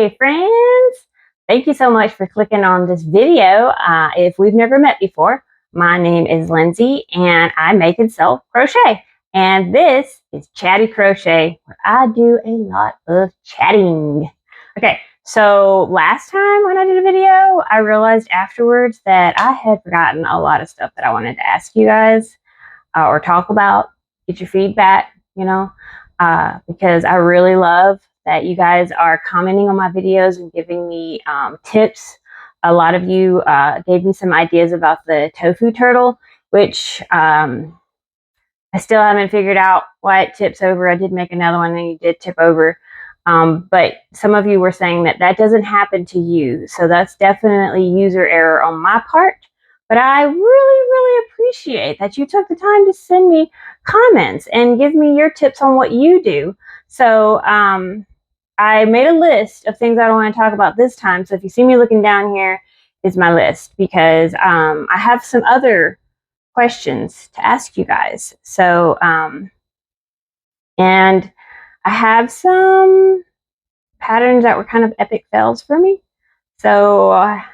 Hey friends, thank you so much for clicking on this video. If we've never met before, my name is Lindsay and I make and sell crochet. And this is Chatty Crochet, where I do a lot of chatting. Okay, so last time when I did a video, I realized afterwards that I had forgotten a lot of stuff that I wanted to ask you guys or talk about, get your feedback, because I really love that you guys are commenting on my videos and giving me tips. A lot of you gave me some ideas about the tofu turtle, which I still haven't figured out why it tips over. I did make another one and you did tip over. But some of you were saying that that doesn't happen to you. So that's definitely user error on my part. But I really appreciate that you took the time to send me comments and give me your tips on what you do. So I made a list of things I want to talk about this time. So if you see me looking down here, is my list, because I have some other questions to ask you guys. So, and I have some patterns that were kind of epic fails for me. So I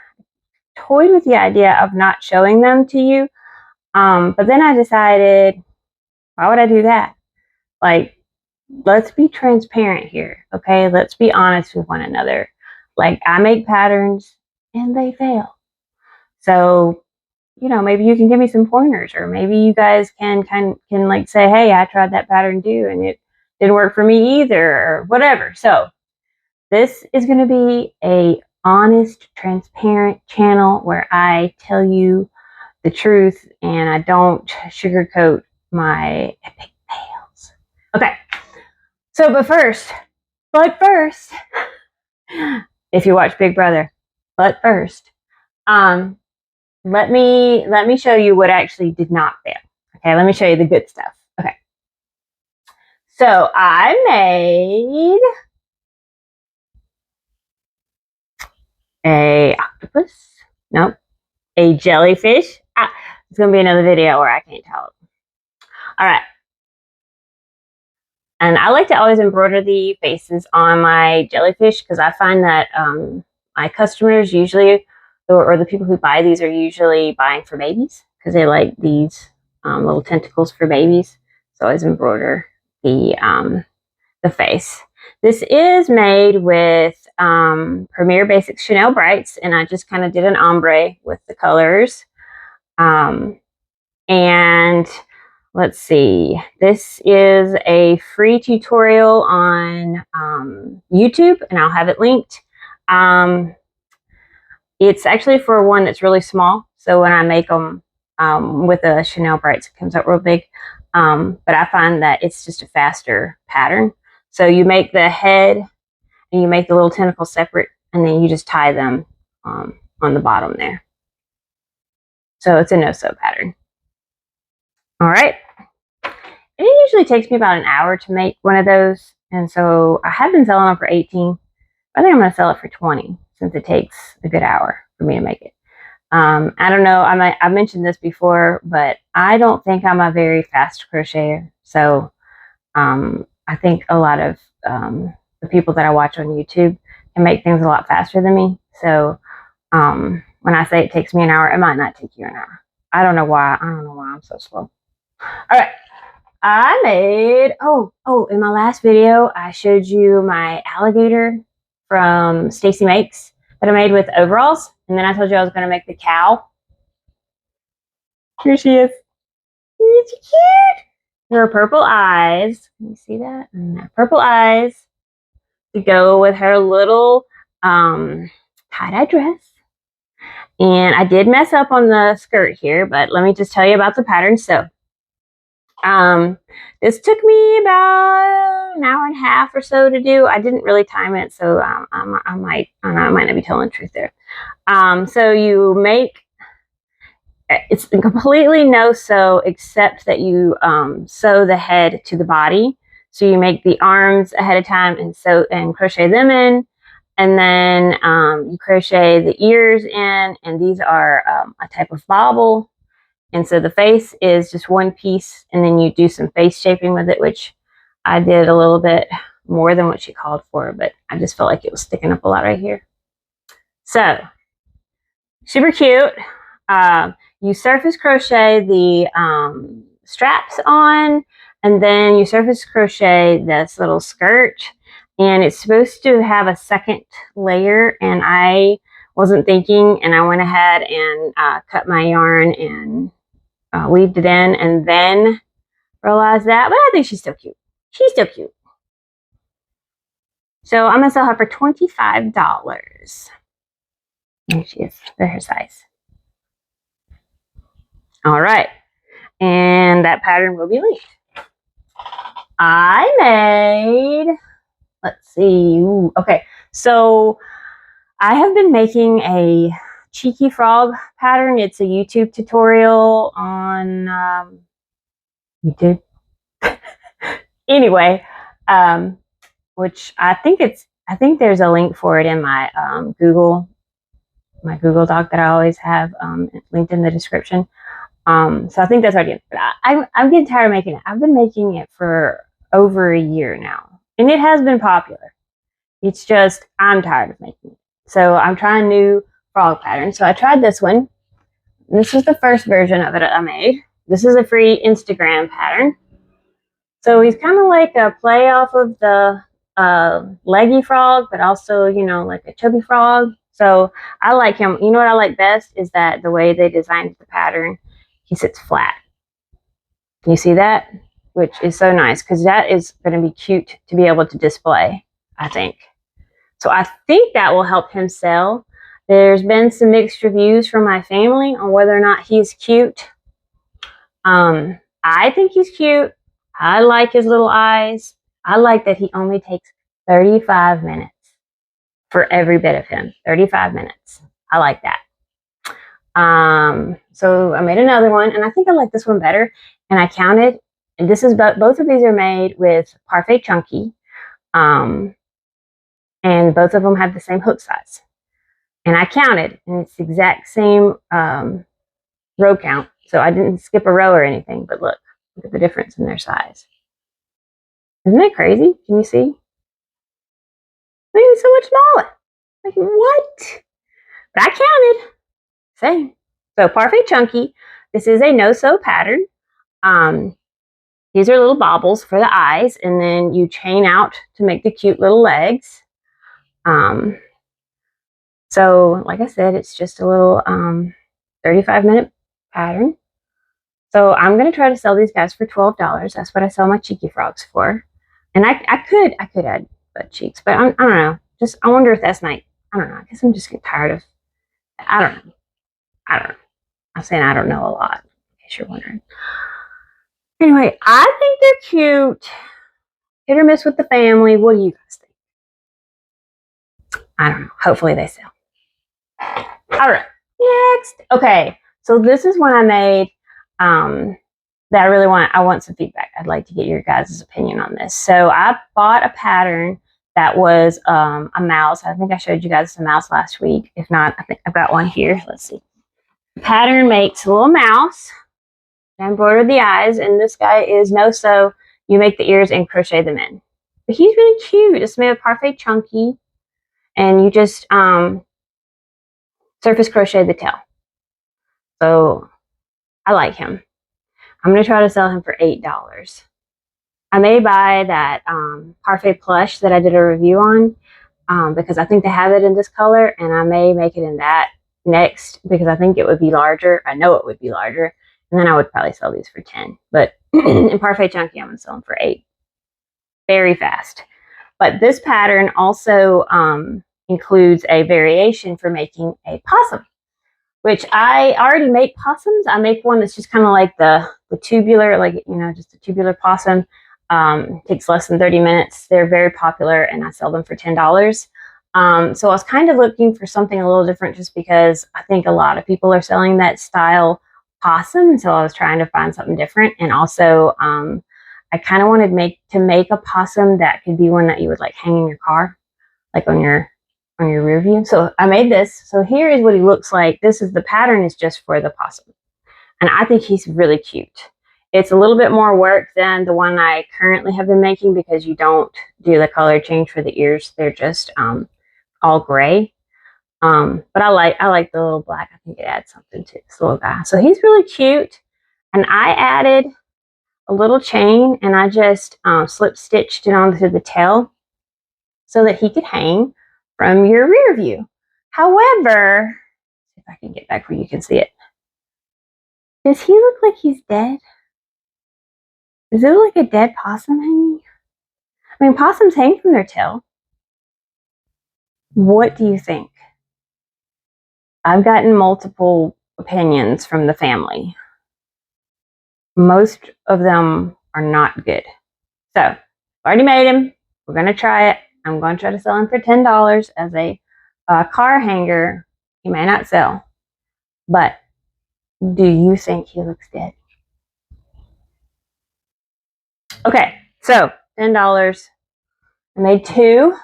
toyed with the idea of not showing them to you. But then I decided, why would I do that? Like, let's be transparent here, okay? Let's be honest with one another. Like, I make patterns and they fail. So, maybe you can give me some pointers, or maybe you guys can like say, hey, I tried that pattern too and it didn't work for me either, or whatever. So this is going to be a honest, transparent channel where I tell you the truth and I don't sugarcoat my epic fails. Okay. So, but first, if you watch Big Brother, let me show you what actually did not fail. Okay, let me show you the good stuff. Okay. So I made a octopus. Nope. A jellyfish. It's gonna be another video where I can't tell it. All right. And I like to always embroider the faces on my jellyfish because I find that my customers usually, or the people who buy these, are usually buying for babies because they like these little tentacles for babies. So I always embroider the face. This is made with Premier Basics Chanel Brights, and I just kind of did an ombre with the colors. And let's see, this is a free tutorial on YouTube, and I'll have it linked. It's actually for one that's really small, so when I make them with the Chanel Brights, it comes out real big. But I find that it's just a faster pattern. So you make the head and you make the little tentacle separate, and then you just tie them on the bottom there. So it's a no-sew pattern. All right. And it usually takes me about an hour to make one of those. And so I have been selling them for 18. I think I'm going to sell it for 20 since it takes a good hour for me to make it. I don't know. I mentioned this before, but I don't think I'm a very fast crocheter. So I think a lot of the people that I watch on YouTube can make things a lot faster than me. So when I say it takes me an hour, it might not take you an hour. I don't know why. I don't know why I'm so slow. All right. I made, in my last video, I showed you my alligator from Stacy Makes that I made with overalls. And then I told you I was going to make the cow. Here she is. Isn't she cute? Her purple eyes. Can you see that? Purple eyes to go with her little tie-dye dress. And I did mess up on the skirt here, but let me just tell you about the pattern. So this took me about an hour and a half or so to do. I didn't really time it, so I might not be telling the truth there. So you make, it's completely no-sew except that you sew the head to the body. So you make the arms ahead of time and sew and crochet them in, and then you crochet the ears in, and these are a type of bobble. And so the face is just one piece, and then you do some face shaping with it, which I did a little bit more than what she called for, but I just felt like it was sticking up a lot right here. So, super cute. You surface crochet the straps on, and then you surface crochet this little skirt, and it's supposed to have a second layer, and I wasn't thinking, and I went ahead and cut my yarn and weaved it in, and then realized that, but I think she's still cute. She's still cute. So I'm gonna sell her for $25. And she is, they're her size. All right, and that pattern will be linked. I made, let's see, okay, so I have been making a cheeky frog pattern. It's a YouTube tutorial on YouTube. Anyway, which I think there's a link for it in my Google Doc that I always have linked in the description. So I think that's already, but I'm getting tired of making it. I've been making it for over a year now, and it has been popular. It's just, I'm tired of making it. So I'm trying new frog patterns. So I tried this one. This is the first version of it I made. This is a free Instagram pattern. So he's kind of like a play off of the leggy frog, but also, you know, like a chubby frog. So I like him. You know what I like best is that the way they designed the pattern, he sits flat. You see that? Which is so nice, because that is going to be cute to be able to display, I think. So I think that will help him sell. There's been some mixed reviews from my family on whether or not he's cute. I think he's cute. I like his little eyes. I like that he only takes 35 minutes for every bit of him. 35 minutes. I like that. So I made another one, and I think I like this one better. And I counted, and this is both of these are made with Parfait Chunky. And both of them have the same hook size. And I counted, and it's the exact same row count. So I didn't skip a row or anything, but look at the difference in their size. Isn't that crazy? Can you see? Look, it's so much smaller. Like, what? But I counted. Same. So Parfait Chunky. This is a no-sew pattern. These are little baubles for the eyes, and then you chain out to make the cute little legs. So like I said, it's just a little 35-minute pattern. So I'm going to try to sell these guys for $12. That's what I sell my cheeky frogs for. And I could add butt cheeks, but I don't know. Just, I wonder if that's nice. I don't know. I guess I'm just getting tired of, I don't know. I'm saying I don't know a lot, in case you're wondering. Anyway, I think they're cute. Hit or miss with the family. What do you guys think? I don't know. Hopefully they sell. All right. Next. Okay. So this is one I made that I want some feedback. I'd like to get your guys' opinion on this. So I bought a pattern that was a mouse. I think I showed you guys the mouse last week. If not, I think I've got one here. Let's see. The pattern makes a little mouse. I embroidered the eyes, and this guy is no-sew. You make the ears and crochet them in. But he's really cute. It's made of Parfait Chunky, and you just surface crochet the tail. So I like him. I'm going to try to sell him for $8. I may buy that Parfait plush that I did a review on because I think they have it in this color, and I may make it in that next because I think it would be larger. I know it would be larger, and then I would probably sell these for 10. But in Parfait Chunky, I'm going to sell them for 8. Very fast. But this pattern also includes a variation for making a possum, which I already make possums. I make one that's just kind of like the tubular, like, you know, just a tubular possum. Takes less than 30 minutes. They're very popular, and I sell them for $10. So I was kind of looking for something a little different just because I think a lot of people are selling that style possum. So I was trying to find something different. And also, I kind of wanted to make a possum that could be one that you would like hang in your car, like on your rear view. So I made this. So here is what he looks like. This is the pattern is just for the possum. And I think he's really cute. It's a little bit more work than the one I currently have been making because you don't do the color change for the ears. They're just all gray. But I like the little black. I think it adds something to this little guy. So he's really cute. And I added a little chain and I just slip stitched it onto the tail so that he could hang from your rear view. However, if I can get back where you can see it, does he look like he's dead? Does it look like a dead possum hanging? I mean, possums hang from their tail. What do you think? I've gotten multiple opinions from the family. Most of them are not good. So, I've already made him. We're going to try it. I'm going to try to sell him for $10 as a car hanger. He may not sell. But do you think he looks dead? Okay, so $10. I made 2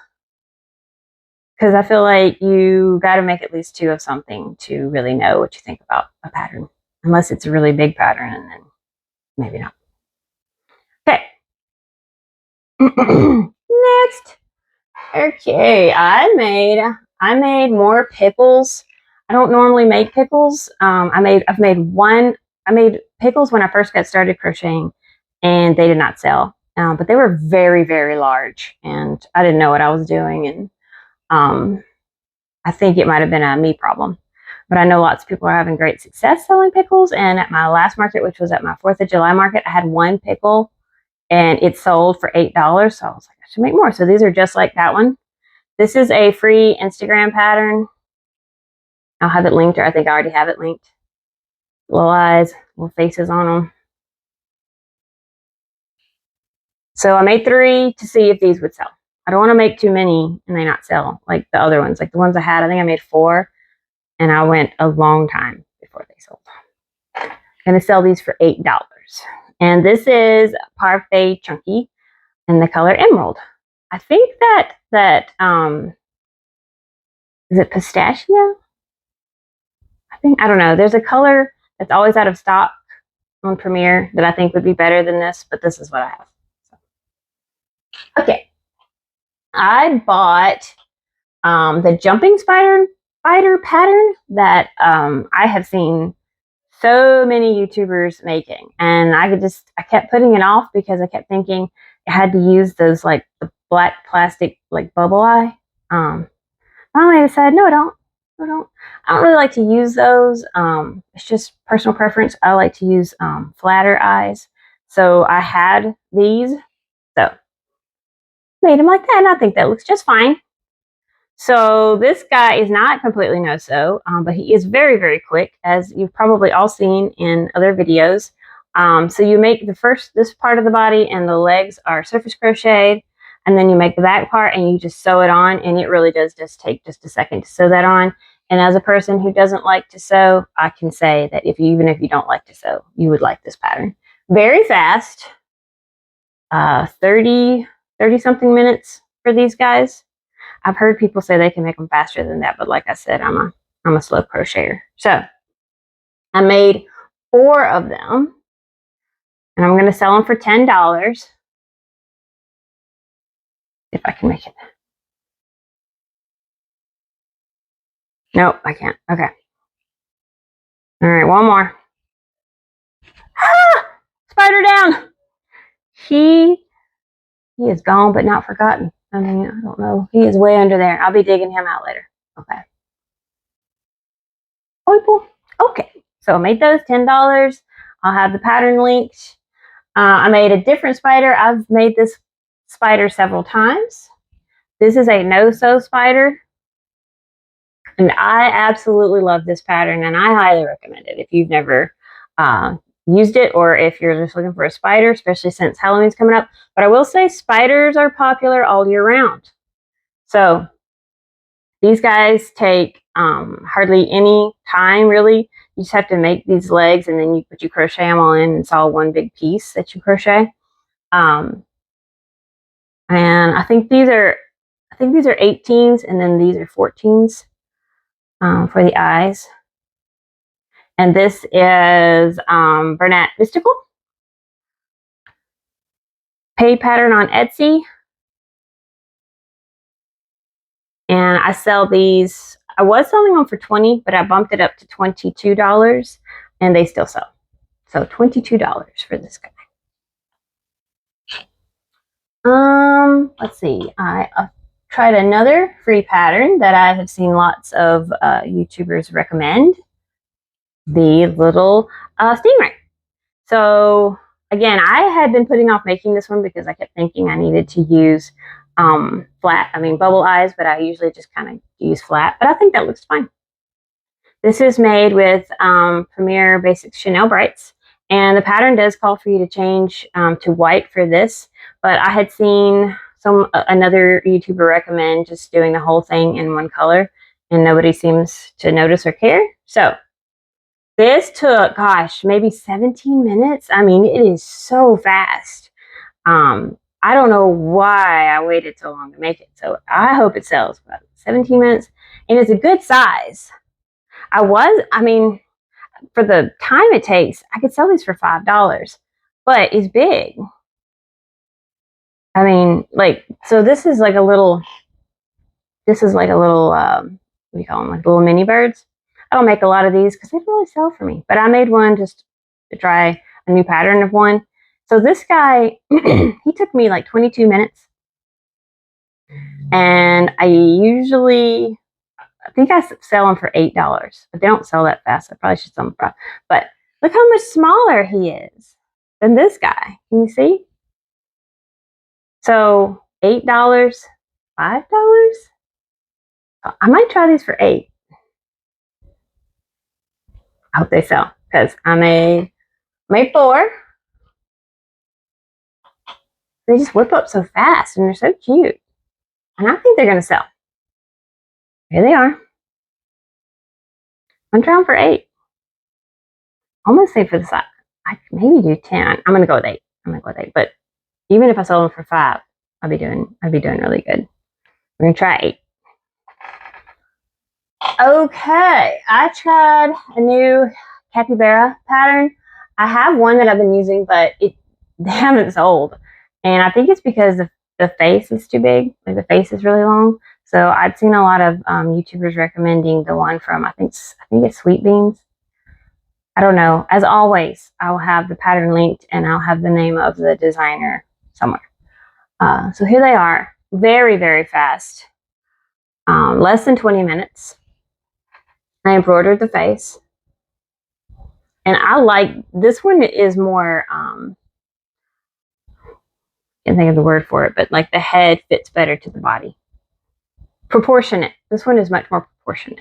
because I feel like you got to make at least 2 of something to really know what you think about a pattern. Unless it's a really big pattern, and then maybe not. Okay. Next. Okay, I made more pickles. I don't normally make pickles. I made pickles when I first got started crocheting, and they did not sell. But they were very, very large, and I didn't know what I was doing, and I think it might have been a me problem. But I know lots of people are having great success selling pickles, and at my last market, which was at my 4th of July market, I had 1 pickle, and it sold for $8, so I was like, I should make more. So these are just like that one. This is a free Instagram pattern. I'll have it linked, or I think I already have it linked. Little eyes, little faces on them. So I made 3 to see if these would sell. I don't want to make too many and they not sell like the other ones. Like the ones I had, I think I made 4, and I went a long time before they sold. I'm going to sell these for $8. And this is Parfait Chunky in the color Emerald. I think that is it pistachio? I don't know. There's a color that's always out of stock on Premiere that I think would be better than this, but this is what I have. So. Okay. I bought the jumping spider pattern that I have seen so many YouTubers making, and I kept putting it off because I kept thinking I had to use those like the black plastic like bubble eye. Finally I decided no, I don't really like to use those. It's just personal preference. I like to use flatter eyes. So I had these, so made them like that, and I think that looks just fine. So this guy is not completely no-sew, but he is very, very quick, as you've probably all seen in other videos. So you make this part of the body, and the legs are surface crocheted, and then you make the back part and you just sew it on, and it really does just take just a second to sew that on. And as a person who doesn't like to sew, I can say that even if you don't like to sew, you would like this pattern. Very fast, 30 something minutes for these guys. I've heard people say they can make them faster than that, but like I said, I'm a slow crocheter. So I made 4 of them, and I'm going to sell them for $10. If I can make it. Nope, I can't. Okay. All right, one more. Ah! Spider down. He is gone, but not forgotten. I mean, I don't know. He is way under there. I'll be digging him out later. Okay. Okay. So I made those $10. I'll have the pattern linked. I made a different spider. I've made this spider several times. This is a no-sew spider. And I absolutely love this pattern, and I highly recommend it if you've never used it, or if you're just looking for a spider, especially since Halloween's coming up. But I will say spiders are popular all year round. So these guys take hardly any time, really. You just have to make these legs, and then you crochet them all in. It's all one big piece that you crochet. And I think these are 18s, and then these are 14s for the eyes. And this is Bernat Mystical. paid pattern on Etsy. And I sell these. I was selling them for $20, but I bumped it up to $22, and they still sell. So $22 for this guy. Let's see. I tried another free pattern that I have seen lots of YouTubers recommend. The little stingray. So again, I had been putting off making this one because I kept thinking I needed to use bubble eyes, but I usually just kind of use flat, but I think that looks fine. This is made with Premier Basics Chanel Brights, and the pattern does call for you to change to white for this, but I had seen another YouTuber recommend just doing the whole thing in one color, and nobody seems to notice or care. So this took, gosh, maybe 17 minutes. I mean, it is so fast. I don't know why I waited so long to make it. So I hope it sells. About 17 minutes, and it's a good size. I mean, for the time it takes, I could sell these for $5, but it's big. I mean, like, so this is like a little, what do you call them? Like little mini birds. I don't make a lot of these because they don't really sell for me, but I made one just to try a new pattern of one. So this guy, he took me like 22 minutes, and I think I sell them for $8, but they don't sell that fast. I probably should sell them for $5. But look how much smaller he is than this guy. Can you see? So $8, $5. I might try these for $8. I hope they sell because I made 4. They just whip up so fast and they're so cute, and I think they're gonna sell. Here they are. I'm trying for $8. I'm gonna say for the side, I could maybe do 10. I'm gonna go with 8. But even if I sold them for $5, I'd be doing really good. We're gonna try 8. Okay, I tried a new Capybara pattern. I have one that I've been using, but they haven't sold, and I think it's because the face is too big. Like the face is really long. So I'd seen a lot of YouTubers recommending the one from I think it's Sweet Beans. I don't know. As always, I'll have the pattern linked, and I'll have the name of the designer somewhere. So here they are. Very, very fast. Less than 20 minutes. I embroidered the face. And I like, this one is more, can't think of the word for it, but like the head fits better to the body. Proportionate. This one is much more proportionate.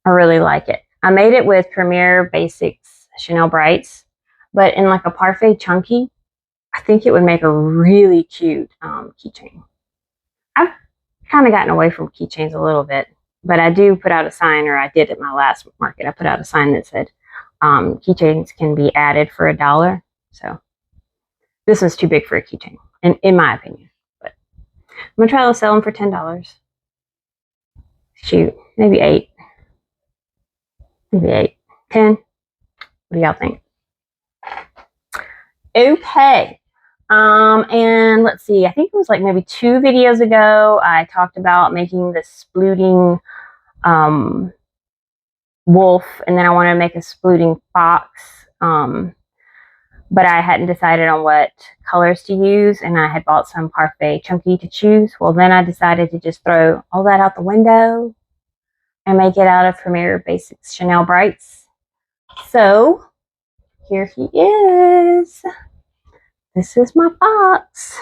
I really like it. I made it with Premier Basics Chanel Brights, but in like a parfait chunky. I think it would make a really cute keychain. I've kind of gotten away from keychains a little bit, but I do put out a sign, or I did at my last market. I put out a sign that said keychains can be added for $1. So this is too big for a keychain, in my opinion. But I'm gonna try to sell them for $10. Shoot, maybe 8. Maybe 8. 10. What do y'all think? Okay. And let's see, I think it was like maybe 2 videos ago, I talked about making the spluting wolf, and then I wanted to make a spluting fox, but I hadn't decided on what colors to use, and I had bought some parfait chunky to choose. Well, then I decided to just throw all that out the window and make it out of Premier Basics Chanel Brights. So here he is. This is my fox.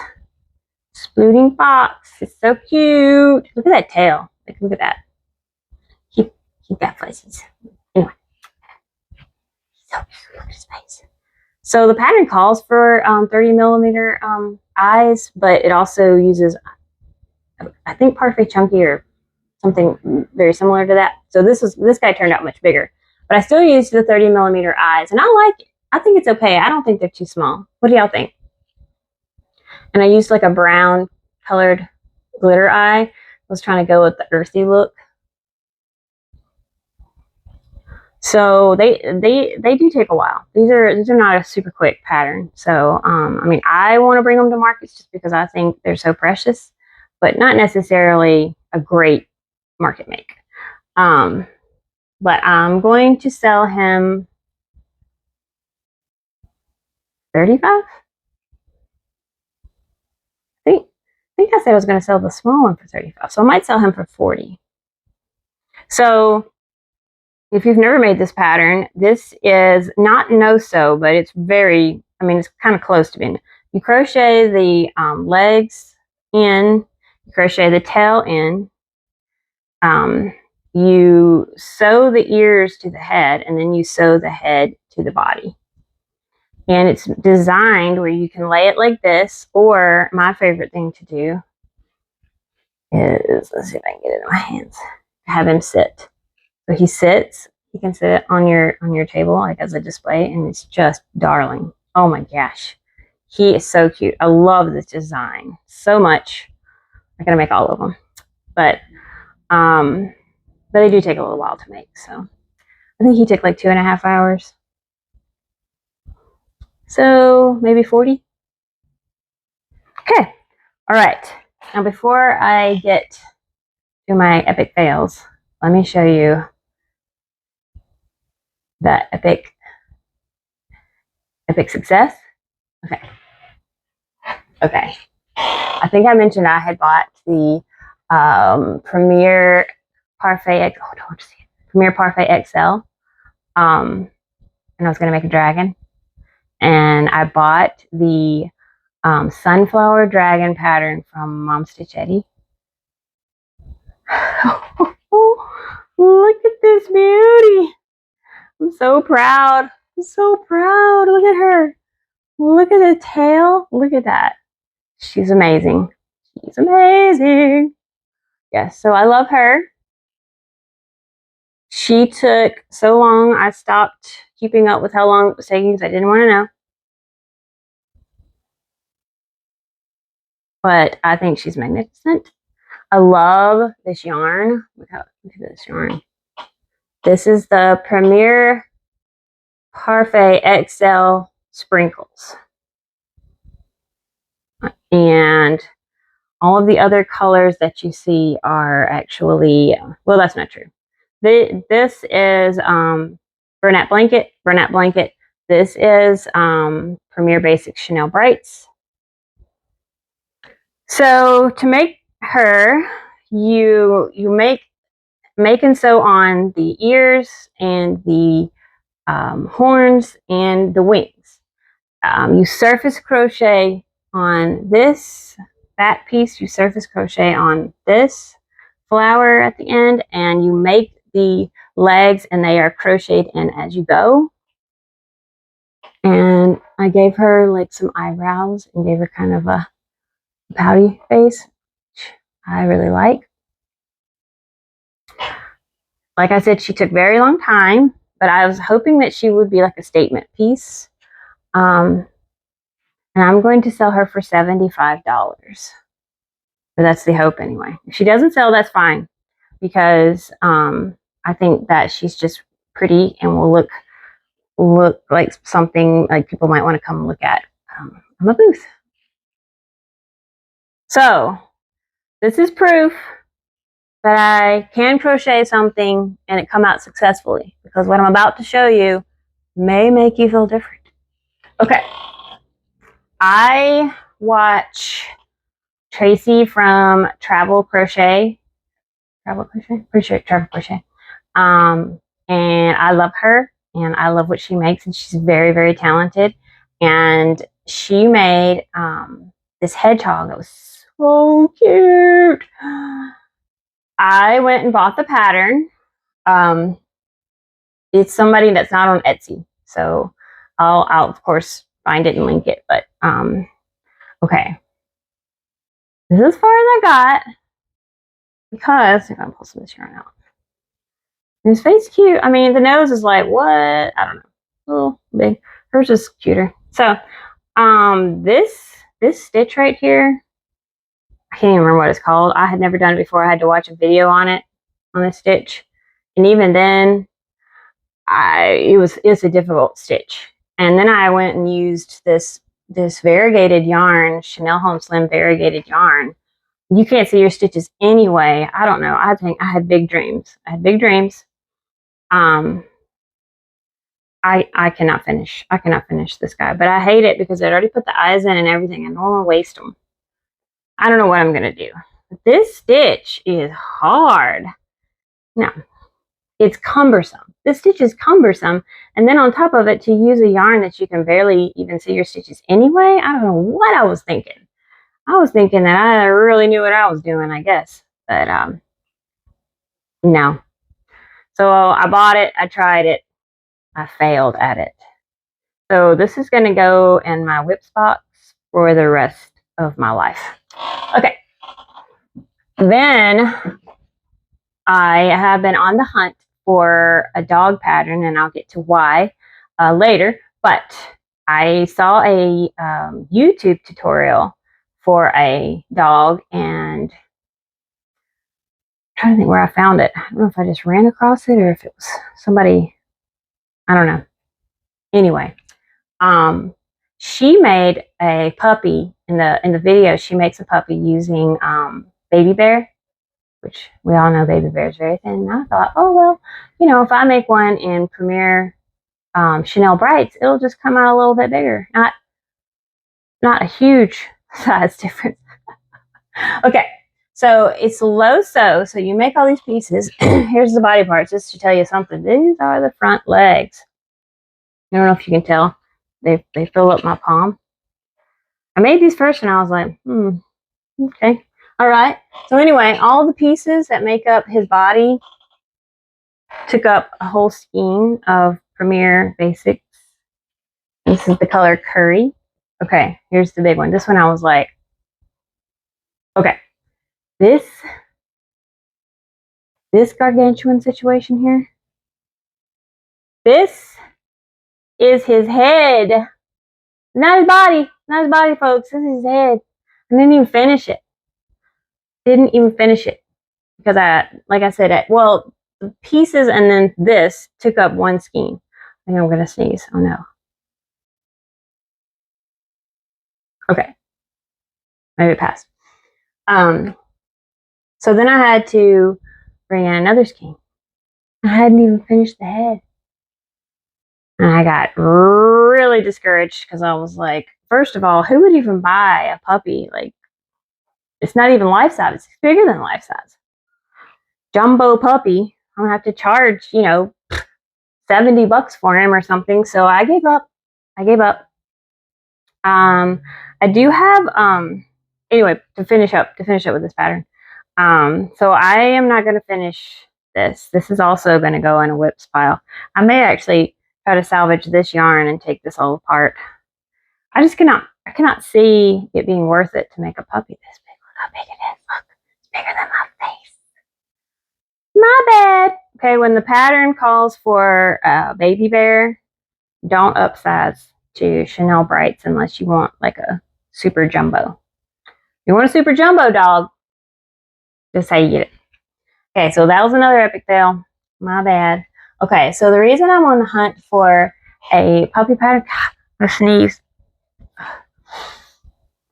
Spluting fox. It's so cute. Look at that tail. Like, look at that. Keep that fuzzies. Anyway. So cute. Look at his face. So the pattern calls for 30mm eyes, but it also uses, I think, parfait chunky or something very similar to that. So this guy turned out much bigger, but I still used the 30mm eyes, and I like it. I think it's okay. I don't think they're too small. What do y'all think? And I used like a brown colored glitter eye. I was trying to go with the earthy look. So they do take a while. These are not a super quick pattern. So I mean, I want to bring them to markets just because I think they're so precious, but not necessarily a great market make. But I'm going to sell him 35. I think I said I was going to sell the small one for 35. So I might sell him for 40. So if you've never made this pattern, this is not no-sew, but it's very, I mean, it's kind of close to being. You crochet the legs in, you crochet the tail in, you sew the ears to the head, and then you sew the head to the body. And it's designed where you can lay it like this, or my favorite thing to do is, let's see if I can get it in my hands, have him sit. So he sits, you can sit it on your table like as a display, and it's just darling. Oh my gosh. He is so cute. I love this design so much. I'm gonna make all of them. But they do take a little while to make. So I think he took like 2.5 hours. So maybe 40. Okay. All right. Now before I get to my epic fails, let me show you the epic success. Okay. I think I mentioned I had bought the Premier Parfait. Oh, don't see it. Premier Parfait XL. And I was going to make a dragon. And I bought the sunflower dragon pattern from Mom Stitch Eddie. Look at this beauty. I'm so proud. I'm so proud. Look at her. Look at the tail. Look at that. She's amazing. She's amazing. Yes, so I love her. She took so long, I stopped keeping up with how long it was taking because I didn't want to know. But I think she's magnificent. I love this yarn. Look at this yarn. This is the Premier Parfait XL Sprinkles. And all of the other colors that you see are actually, well, that's not true. This is Bernat Blanket. This is Premier Basic Chanel Brights. So to make her, you make and sew on the ears and the horns and the wings. You surface crochet on this back piece. You surface crochet on this flower at the end, and you make the legs, and they are crocheted in as you go. And I gave her like some eyebrows and gave her kind of a pouty face, which I really like. Like I said, she took a very long time, but I was hoping that she would be like a statement piece. And I'm going to sell her for $75. But that's the hope anyway. If she doesn't sell, that's fine, because I think that she's just pretty and will look like something like people might want to come look at on a booth. So this is proof that I can crochet something and it come out successfully, because what I'm about to show you may make you feel different. Okay. I watch Tracy from Travel Crochet. And I love her, and I love what she makes, and she's very, very talented. And she made this hedgehog that was so cute. I went and bought the pattern. It's somebody that's not on Etsy, so I'll of course find it and link it. But okay, this is as far as I got, because if I pull some of this yarn out, his face cute. I mean, the nose is like, what? I don't know, a little big. Hers is cuter. So this stitch right here, I can't even remember what it's called. I had never done it before. I had to watch a video on it, on this stitch, and even then, it's a difficult stitch. And then I went and used this variegated yarn, Chanel Home Slim variegated yarn. You can't see your stitches anyway. I don't know. I think I had big dreams. I had big dreams. I cannot finish. I cannot finish this guy, but I hate it because I already put the eyes in and everything, and I don't want to waste them. I don't know what I'm gonna do. But this stitch is hard. No, it's cumbersome. This stitch is cumbersome, and then on top of it, to use a yarn that you can barely even see your stitches anyway. I don't know what I was thinking. I was thinking that I really knew what I was doing, I guess, but no. So I bought it. I tried it. I failed at it. So this is going to go in my whips box for the rest of my life. Okay. Then I have been on the hunt for a dog pattern, and I'll get to why later. But I saw a YouTube tutorial for a dog, and I'm trying to think where I found it. I don't know if I just ran across it or if it was somebody, I don't know. Anyway, she made a puppy in the video. She makes a puppy using baby bear, which we all know baby bear is very thin. And I thought, oh well, you know, if I make one in Premier Chanel Brights, it'll just come out a little bit bigger. Not a huge size difference. Okay, so it's low sew. So you make all these pieces. Here's the body parts, just to tell you something. These are the front legs. I don't know if you can tell. They fill up my palm. I made these first and I was like, okay. All right. So anyway, all the pieces that make up his body took up a whole skein of Premier Basics. This is the color Curry. Okay, here's the big one. This one I was like, okay, this gargantuan situation here, this is his head. Not his body. Not his body, folks. This is his head. I didn't even finish it. Because like I said, well, the pieces and then this took up one skein. I think I'm going to sneeze. Oh no. Okay. Maybe it passed. So then I had to bring in another skein. I hadn't even finished the head. And I got really discouraged because I was like, first of all, who would even buy a puppy? Like, it's not even life size. It's bigger than life size. Jumbo puppy. I'm going to have to charge, you know, $70 for him or something. So I gave up. I do have, anyway, to finish up with this pattern. So I am not going to finish this. This is also going to go in a whips pile. I may actually try to salvage this yarn and take this all apart. I cannot see it being worth it to make a puppy this big. Look how big it is. Look, it's bigger than my face. My bad. Okay, when the pattern calls for a baby bear, don't upsize to Chanel Brights unless you want like a super jumbo. You want a super jumbo dog, just how you get it. Okay, so that was another epic fail. My bad. Okay, so the reason I'm on the hunt for a puppy pattern, I sneeze.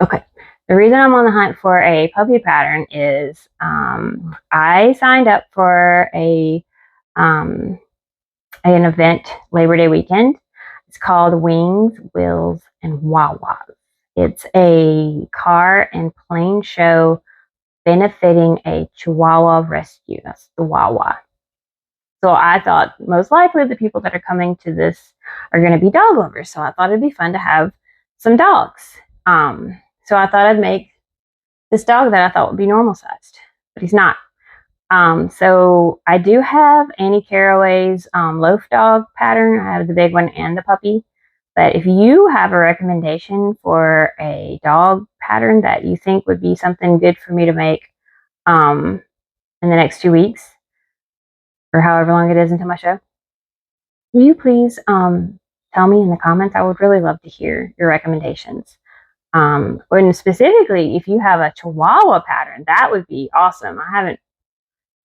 Okay, the reason I'm on the hunt for a puppy pattern is I signed up for an event Labor Day weekend. It's called Wings, Wheels, and Wah-Wahs. It's a car and plane show benefiting a Chihuahua rescue. That's the Wah-Wah. So I thought most likely the people that are coming to this are going to be dog lovers. So I thought it'd be fun to have some dogs. So I thought I'd make this dog that I thought would be normal sized, but he's not. So I do have Annie Caraway's loaf dog pattern. I have the big one and the puppy. But if you have a recommendation for a dog pattern that you think would be something good for me to make in the next 2 weeks, or however long it is until my show, will you please tell me in the comments? I would really love to hear your recommendations. And specifically, if you have a Chihuahua pattern, that would be awesome. I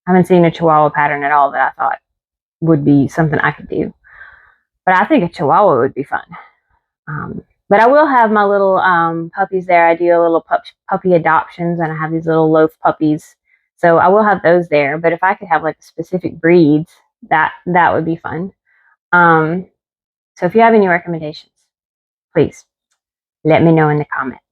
haven't seen a Chihuahua pattern at all that I thought would be something I could do. but I think a Chihuahua would be fun. But I will have my little puppies there. I do a little puppy adoptions, and I have these little loaf puppies. So I will have those there. But if I could have like specific breeds, that would be fun. So if you have any recommendations, please let me know in the comments.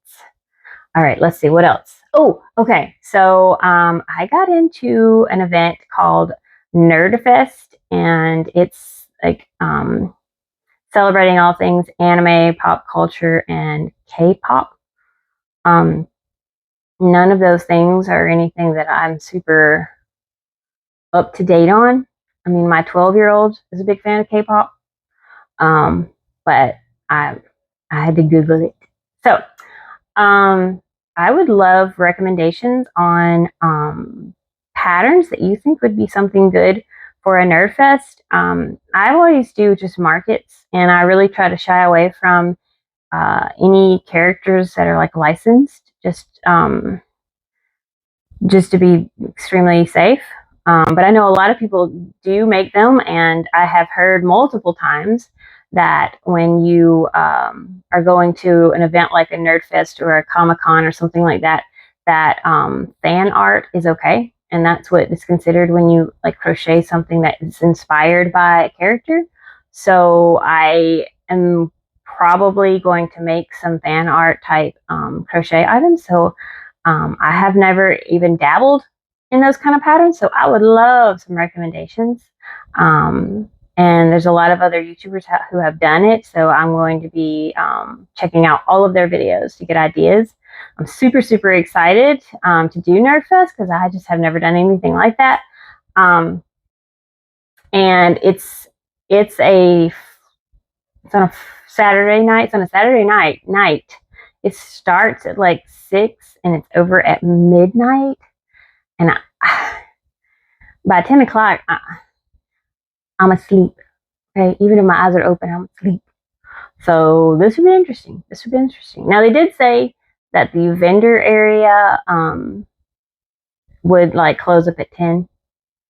All right, let's see what else. Oh, okay. So I got into an event called Nerdfest, and it's like celebrating all things anime, pop culture, and K-pop. None of those things are anything that I'm super up to date on. I mean, my 12-year-old is a big fan of K-pop, but I had to Google it. So I would love recommendations on patterns that you think would be something good for a Nerd Fest. I always do just markets, and I really try to shy away from any characters that are like licensed, just to be extremely safe. But I know a lot of people do make them, and I have heard multiple times that when you are going to an event like a Nerd Fest or a Comic-Con or something like that, that fan art is okay. And that's what is considered when you like crochet something that is inspired by a character. So I am probably going to make some fan art type crochet items. So I have never even dabbled in those kind of patterns, so I would love some recommendations. And there's a lot of other YouTubers who have done it, so I'm going to be checking out all of their videos to get ideas. I'm super, super excited to do Nerdfest because I just have never done anything like that. And it's on a Saturday night. It's on a Saturday night. It starts at like 6 and it's over at midnight. And by 10 o'clock, I'm asleep. Okay, even if my eyes are open, I'm asleep. So this would be interesting. Now they did say that the vendor area would like close up at 10,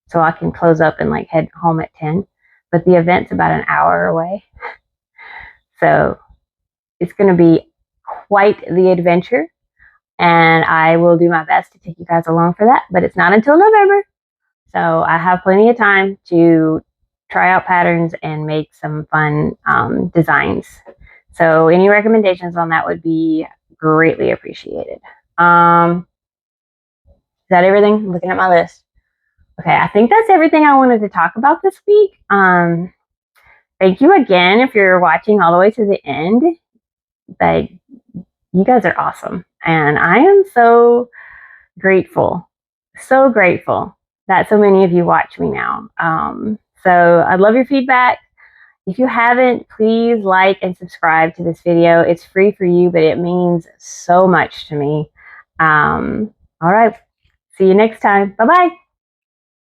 so I can close up and like head home at 10. But the event's about an hour away, so it's going to be quite the adventure. And I will do my best to take you guys along for that. But it's not until November, so I have plenty of time to try out patterns and make some fun designs. So any recommendations on that would be greatly appreciated. Is that everything? I'm looking at my list. Okay, I think that's everything I wanted to talk about this week. Thank you again if you're watching all the way to the end. Like, you guys are awesome. And I am so grateful that so many of you watch me now. So I'd love your feedback. If you haven't, please like and subscribe to this video. It's free for you, but it means so much to me. All right. See you next time. Bye-bye.